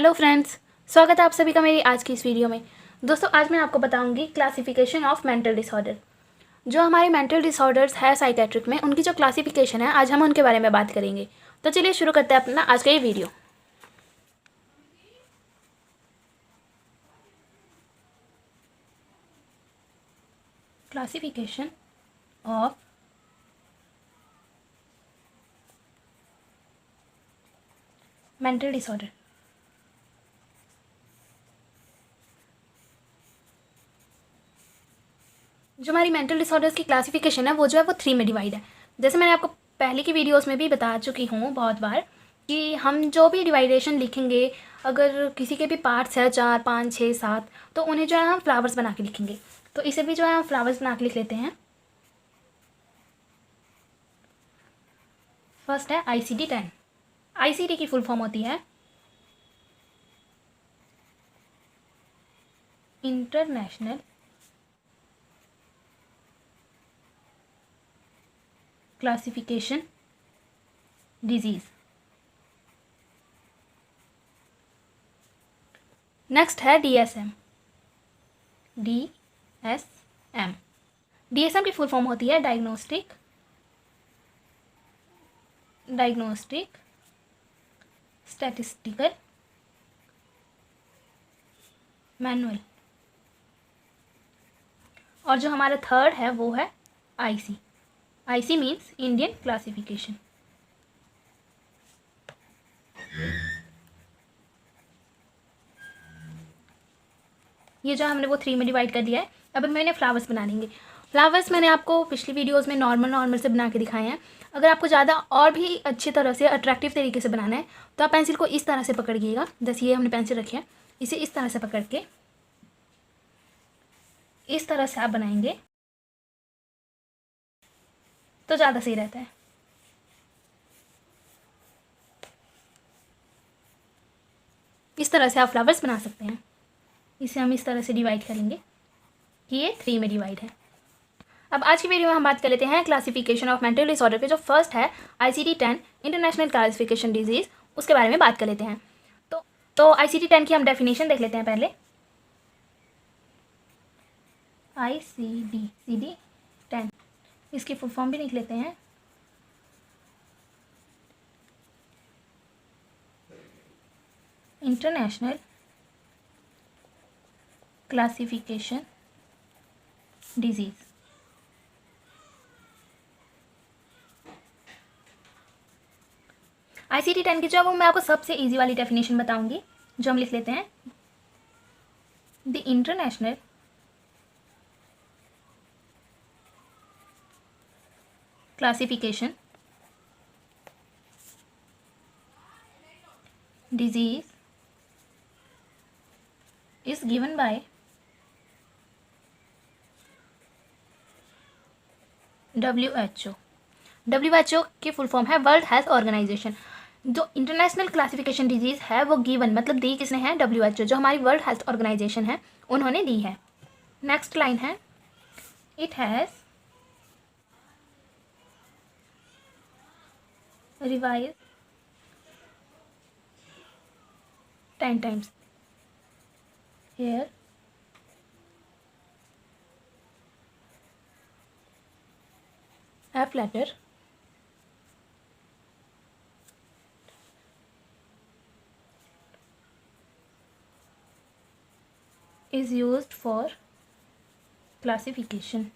Hello friends, स्वागत है आप सभी का मेरी आज की इस वीडियो में। दोस्तों, आज मैं आपको बताऊंगी क्लासिफिकेशन ऑफ मेंटल डिसऑर्डर। जो हमारे मेंटल डिसऑर्डर्स है साइकेट्रिक में, उनकी जो क्लासिफिकेशन है, आज हम उनके बारे में बात करेंगे। तो चलिए शुरू करते हैं अपना आज का ये video. Classification of mental disorder. जो हमारी मेंटल डिसऑर्डर्स की क्लासिफिकेशन है वो जो है वो 3 में डिवाइड है। जैसे मैंने आपको पहले की वीडियोस में भी बता चुकी हूँ बहुत बार कि हम जो भी डिवाइडेशन लिखेंगे, अगर किसी के भी पार्ट्स है 4, 5, 6, 7, तो उन्हें जो है हम फ्लावर्स बना के लिखेंगे। तो इसे भी जो है हम फ्लावर्स बना के लिख लेते हैं। फर्स्ट है ICD-10। ICD की फुल फॉर्म होती है इंटरनेशनल क्लासिफिकेशन डिजीज़। नेक्स्ट है DSM। DSM की फुल फॉर्म होती है डायग्नोस्टिक स्टैटिस्टिकल मैनुअल। और जो हमारा थर्ड है वो है IC मीन्स इंडियन क्लासिफिकेशन। ये जो हमने वो 3 में डिवाइड कर दिया है। अब मैंने फ्लावर्स बना लेंगे। फ्लावर्स मैंने आपको पिछली वीडियोस में नॉर्मल से बना के दिखाए हैं। अगर आपको ज़्यादा और भी अच्छी तरह से अट्रैक्टिव तरीके से बनाना है तो आप पेंसिल को इस तरह से पकड़िएगा। जैसे ये हमने पेंसिल रखी है, इसे इस तरह से पकड़ के इस तरह से आप बनाएंगे तो ज़्यादा सही रहता है। इस तरह से आप फ्लावर्स बना सकते हैं। इसे हम इस तरह से डिवाइड करेंगे कि ये 3 में डिवाइड है। अब आज की वीडियो में हम बात कर लेते हैं क्लासिफिकेशन ऑफ मेंटल डिसऑर्डर के जो फर्स्ट है ICD-10 इंटरनेशनल क्लासिफिकेशन डिजीज़, उसके बारे में बात कर लेते हैं। तो ICD-10 की हम डेफिनेशन देख लेते हैं पहले। ICD-10 इसकी फुल फॉर्म भी लिख लेते हैं। International classification disease. ICD-10 की जो वो मैं आपको सबसे इजी वाली डेफिनेशन बताऊंगी, जो हम लिख लेते हैं। The international classification disease is given by WHO। WHO की फुल फॉर्म है वर्ल्ड हेल्थ ऑर्गेनाइजेशन। जो इंटरनेशनल क्लासिफिकेशन डिजीज़ है वो गिवन मतलब दी किसने है? WHO, जो हमारी वर्ल्ड हेल्थ ऑर्गेनाइजेशन है उन्होंने दी है। नेक्स्ट लाइन है it has revise 10 times। Here F letter is used for classification।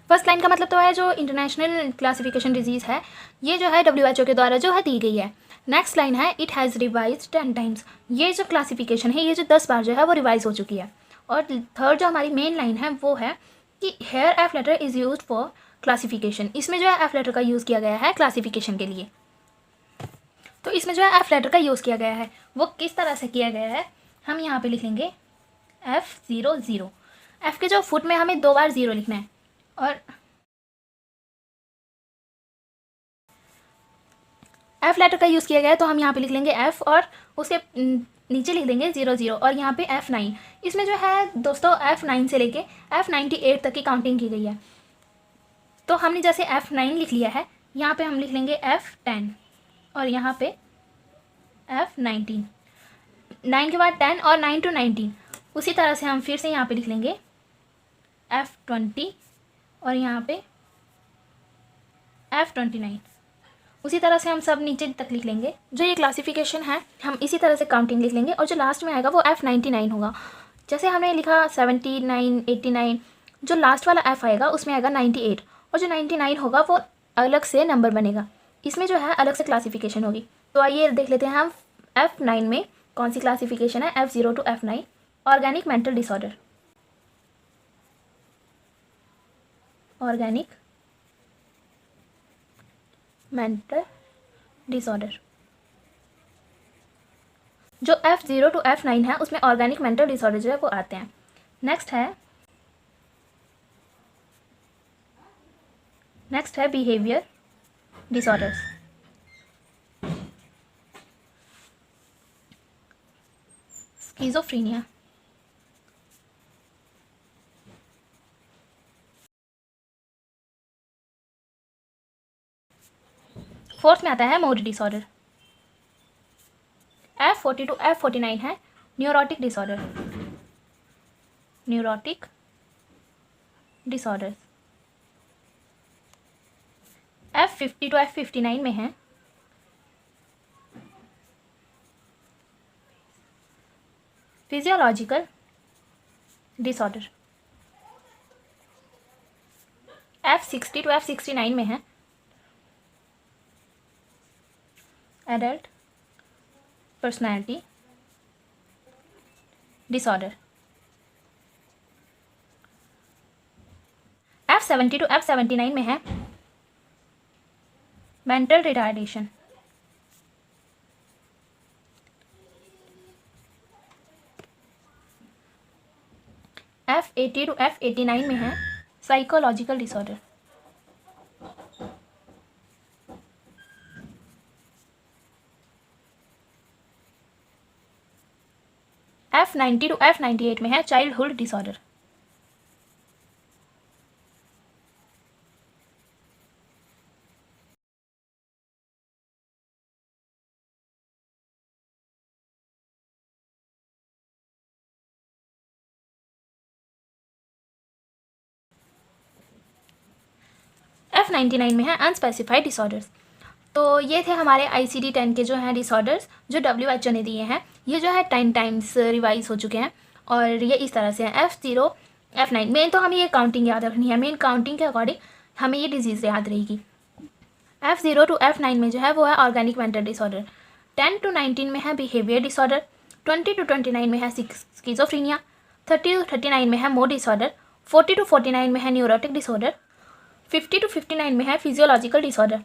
First line का मतलब तो है जो इंटरनेशनल क्लासिफिकेशन डिजीज़ है ये जो है WHO के द्वारा जो है दी गई है। नेक्स्ट लाइन है इट हैज़ रिवाइज 10 times। ये जो क्लासिफिकेशन है ये जो 10 बार जो है वो रिवाइज हो चुकी है। और थर्ड जो हमारी मेन लाइन है वो है कि here F letter is use for classification. इसमें जो है F लेटर का यूज़ किया गया है क्लासिफिकेशन के लिए। तो इसमें जो है F लेटर का यूज़ किया गया है वो किस तरह से किया गया है, हम यहाँ पे लिखेंगे F00। F के जो फुट में हमें 2 बार 0 लिखना है और F लेटर का यूज़ किया गया है तो हम यहाँ पे लिख लेंगे F और उसके नीचे लिख देंगे 00 और यहाँ पे F9। इसमें जो है दोस्तों F9 से लेके F98 तक की काउंटिंग की गई है। तो हमने जैसे F9 लिख लिया है, यहाँ पे हम लिख लेंगे F10 और यहाँ पे F19, 9 के बाद 10 और 9 to 19। उसी तरह से हम फिर से यहाँ पे लिख लेंगे F20 और यहाँ पे F29। उसी तरह से हम सब नीचे तक लिख लेंगे। जो ये क्लासिफिकेशन है हम इसी तरह से काउंटिंग लिख लेंगे और जो लास्ट में आएगा वो F99 होगा। जैसे हमने लिखा 79, 89, जो लास्ट वाला F आएगा उसमें आएगा 98 और जो 99 होगा वो अलग से नंबर बनेगा। इसमें जो है अलग से क्लासिफिकेशन होगी। तो आइए देख लेते हैं हम F9 में कौन सी क्लासिफिकेशन है। F0 to F9 organic mental disorder. Organic mental disorder. जो F0 to F9 है उसमें ऑर्गेनिक मेंटल डिसऑर्डर जो है वो आते हैं। नेक्स्ट है बिहेवियर डिसऑर्डर्स। स्किज़ोफ्रेनिया। फोर्थ में आता है mood disorder. F40 to F49 है neurotic disorder. Neurotic disorder. F50 to F59 में है physiological disorder. F60 to F69 में है adult personality disorder. F70 to F79 में है mental retardation. F80 to F89 में है psychological disorder. F90 to F98 में है चाइल्डहुड डिसऑर्डर। F99 में है अनस्पेसिफाइड डिसऑर्डर्स। तो ये थे हमारे ICD-10 के जो हैं डिसऑर्डर्स जो WHO ने दिए हैं। ये जो है 10 टाइम्स रिवाइज हो चुके हैं और ये इस तरह से हैं F0 F9। मेन तो हमें ये काउंटिंग याद रखनी है। मेन काउंटिंग के अकॉर्डिंग हमें ये डिजीज़ याद रहेगी। F0 to F9 में जो है वो है ऑर्गेनिक मेंटल डिसऑर्डर। 10 to 19 में है बिहेवियर डिसऑर्डर। 20 to 29 में है स्किज़ोफ्रेनिया। 30 to 39 में है मूड डिसऑर्डर। 40 to 49 में है न्यूरोटिक डिसऑर्डर। 50 to 59 में है फिजियोलॉजिकल डिसऑर्डर।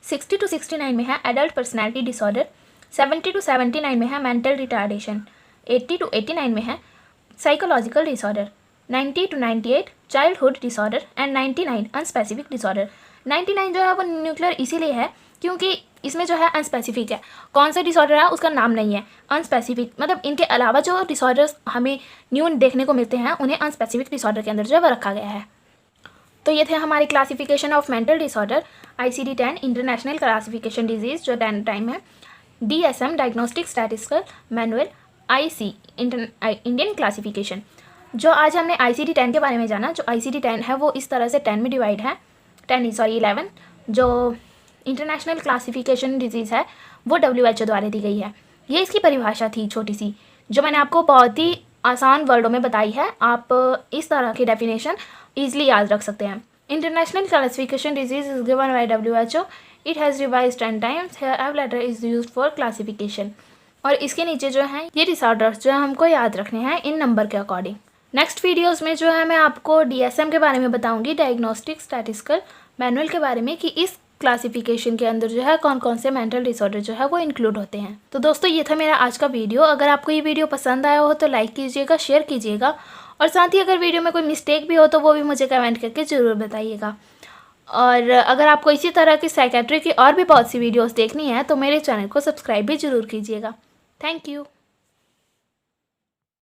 60 to 69 में है एडल्ट पर्सनैलिटी डिसऑर्डर। 70 to 79 में है मेंटल रिटार्डेशन। 80 to 89 में है psychological disorder. 90 to 98 childhood disorder and 99 unspecific disorder. 99 जो है वो न्यूक्लियर इसीलिए है क्योंकि इसमें जो है अनस्पेसिफिक है। कौन सा डिसऑर्डर है उसका नाम नहीं है। अनस्पेसिफिक मतलब इनके अलावा जो डिसऑर्डर्स हमें न्यू देखने को मिलते हैं उन्हें अनस्पेसिफिक डिसऑर्डर के अंदर जो है वो रखा गया है। तो ये थे हमारे classification of mental disorder ICD-10 international classification disease जो 10 टाइम है। DSM diagnostic statistical manual IC Indian classification. जो आज हमने ICD-10 के बारे में जाना, जो ICD-10 है वो इस तरह से 10 में डिवाइड है। 11 जो इंटरनेशनल क्लासिफिकेशन डिजीज़ है वो WHO द्वारा दी गई है। ये इसकी परिभाषा थी छोटी सी जो मैंने आपको बहुत ही आसान वर्डों में बताई है। आप इस तरह की डेफिनेशन ईजिली याद रख सकते हैं। International classification disease is given by WHO. It has revise 10 times. Here every letter is used for classification. और इसके नीचे जो है ये डिसऑर्डर्स जो है हमको याद रखने हैं इन नंबर के अकॉर्डिंग। नेक्स्ट वीडियोस में जो है मैं आपको DSM के बारे में बताऊंगी, डायग्नोस्टिक स्टैटिस्टिकल मैनुअल के बारे में, कि इस क्लासिफिकेशन के अंदर जो है कौन कौन से मेंटल डिसऑर्डर जो है वो इंक्लूड होते हैं। तो दोस्तों ये था मेरा आज का वीडियो। अगर आपको ये वीडियो पसंद आया हो तो लाइक कीजिएगा, शेयर कीजिएगा और साथ ही अगर वीडियो में कोई मिस्टेक भी हो तो वो भी मुझे कमेंट करके ज़रूर बताइएगा। और अगर आपको इसी तरह की साइकेट्री की और भी बहुत सी वीडियोस देखनी है तो मेरे चैनल को सब्सक्राइब भी ज़रूर कीजिएगा। Thank you.